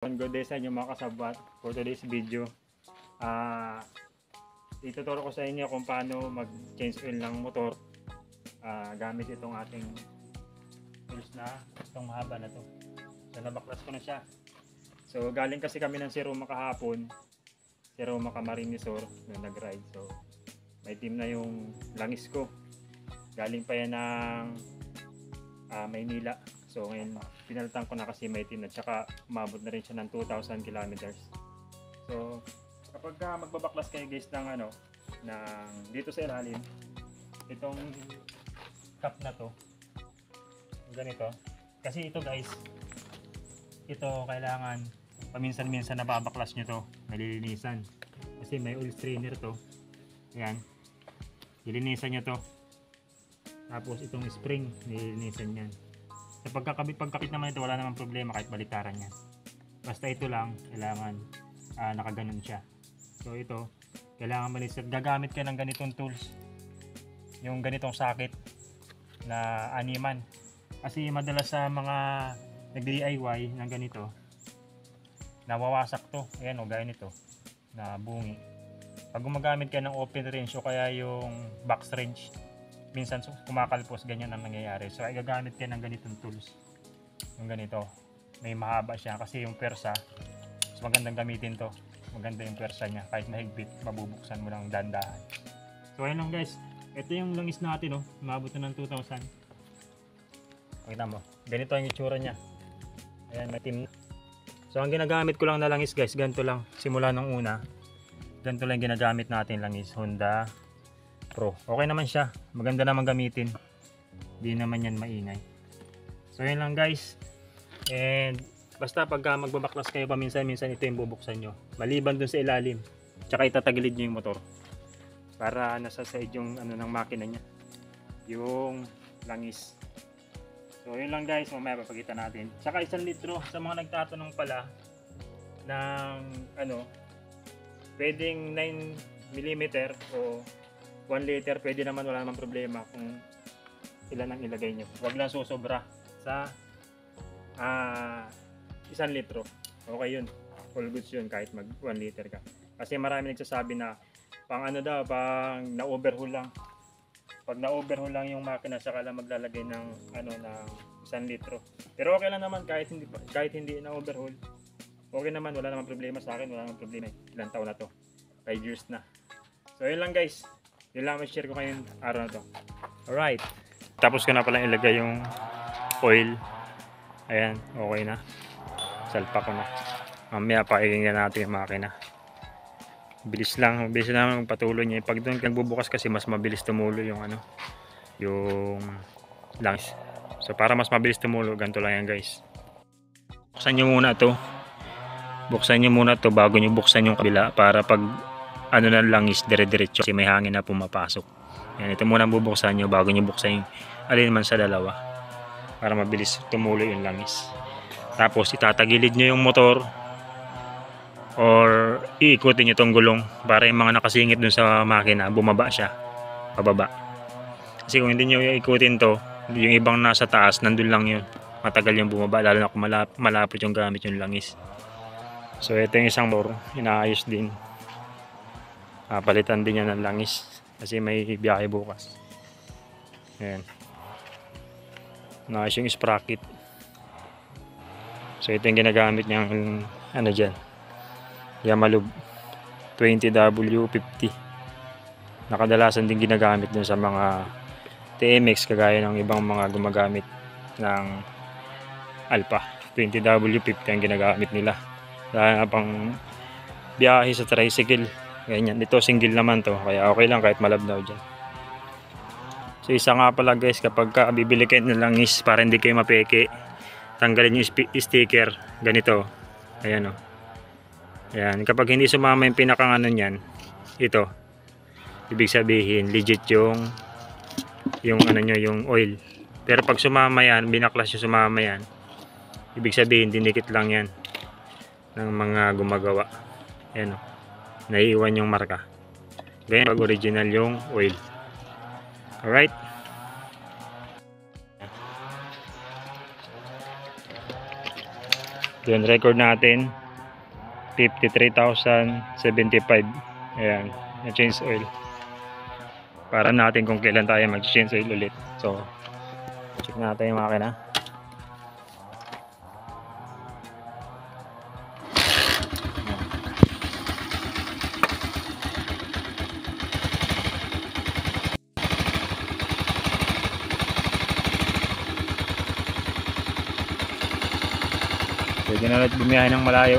Good day sa inyo mga kasabat. For today's video, ituturo ko sa inyo kung paano mag-change oil ng motor gamit itong ating tools na itong mahaba na to. So nabaklas ko na siya. So galing kasi kami ng Siroma kahapon, Siroma Camarines Sur na nag-ride. So may team na yung langis ko. Galing pa yan ng Maynila. So ngayon pinalitan ko na kasi may team at saka umabot na rin siya ng 2,000 kilometers. So kapag magbabaklas kayo guys ng dito sa ilalim, itong cup na to, ganito. Kasi ito guys, ito kailangan paminsan-minsan nababaklas nyo to, nalilinisan. Kasi may oil strainer to. Ayan, nilinisan nyo to. Tapos itong spring, nilinisan yan. Sa pagkakabit naman ito, wala namang problema kahit baliktaran yan. Basta ito lang, kailangan nakaganon siya. So ito, kailangan malinis. Gagamit ka ng ganitong tools. Yung ganitong sakit na animan. Kasi madalas sa mga nag-DIY ng ganito, nawawasak to. Ayan o, gaya nito, na bungi. Pag gumagamit ka ng open wrench o kaya yung box wrench, minsan kumakalpos, ganyan ang nangyayari. So ay gagamit ka ng ganitong tools. Yung ganito, may mahaba siya kasi yung persa, mas magandang gamitin to. Maganda yung persa niya, kahit mahigpit, mabubuksan mo lang dandahan. So ayun lang guys, ito yung langis natin, umabot na ng 2,000. Pakita mo, ganito ang itsura niya. Ayan, may team. So ang ginagamit ko lang na langis guys, ganito lang, simula nung una. Ganito lang ginagamit natin langis, Honda Pro. Okay naman siya, maganda naman gamitin, di naman yan maingay. So yun lang guys, and basta pagka magbabaklas kayo paminsan-minsan, ito yung bubuksan nyo maliban dun sa ilalim, tsaka itatagilid nyo yung motor para nasa side yung ng makina nya, yung langis. So yun lang guys, mamaya papakita natin. Tsaka 1 litro, sa mga nagtatanong pala ng pwedeng 9mm o 1 liter, pwede naman, wala namang problema kung ilan ang ilagay nyo. Huwag lang susobra sa 1 litro. Okay yun, all goods yun kahit mag 1 liter ka. Kasi marami nagsasabi na pang pang na-overhaul lang. Pag na-overhaul lang yung makina, saka lang maglalagay ng ng 1 litro. Pero okay lang naman kahit hindi na-overhaul. Okay naman, wala namang problema sa akin, wala namang problema. Ilang taon na to, 5 years na. So yun lang guys, yun lang share ko ngayong araw na to. Alright, tapos ko na pala ilagay yung oil. Ayan, okay na, salpa ko na. Mamaya pakinggan natin yung makina. Bilis lang patuloy niya. Pag doon nagbubukas kasi mas mabilis tumulo yung yung langis. So para mas mabilis tumulo, ganito lang yan guys. Buksan nyo muna to bago nyo buksan yung kabila, para pag na langis dire-diretso kasi may hangin na pumapasok. Yan, ito muna bubuksan nyo bago nyo buksan yung alin man sa dalawa, para mabilis tumulo yung langis. Tapos itatagilid nyo yung motor or iikutin nyo tong gulong para yung mga nakasingit dun sa makina bumaba siya pababa. Kasi kung hindi nyo iikutin to, yung ibang nasa taas nandun lang yun, matagal yung bumaba, lalo na kung malapit yung gamit yung langis. So ito yung isang motor, inaayos din. Palitan din niya ng langis kasi may biyahe bukas. Ayan, naayos yung sprocket. So ito yung ginagamit niyang dyan, Yamalub 20W50. Nakadalasan din ginagamit dun sa mga TMX, kagaya ng ibang mga gumagamit ng Alpha. 20W50 ang ginagamit nila dahil pang biyahe sa tricycle. Ganyan, dito single naman to, kaya okay lang kahit malabnaw dyan. So isa nga pala guys, kapag bibili kayo ng langis, para hindi kayo mapeke, tanggalin yung sticker ganito. Ayan o. Ayan, kapag hindi sumama yung pinakang niyan, ito, ibig sabihin legit yung yung oil. Pero pag sumama yan, binaklas yung sumama yan, ibig sabihin dinikit lang yan ng mga gumagawa. Ayan o, naiiwan yung marka. Ganyan pag original yung oil. Alright, Yun, record natin 53,075. Ayan, na-change oil. Para natin kung kailan tayo mag-change oil ulit. So, check natin yung makina. Pwede na ulit bumiyahe ng malayo.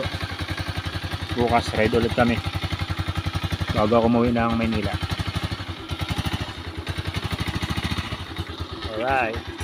Bukas ride ulit kami bago ako umuwi ng Maynila. Alright.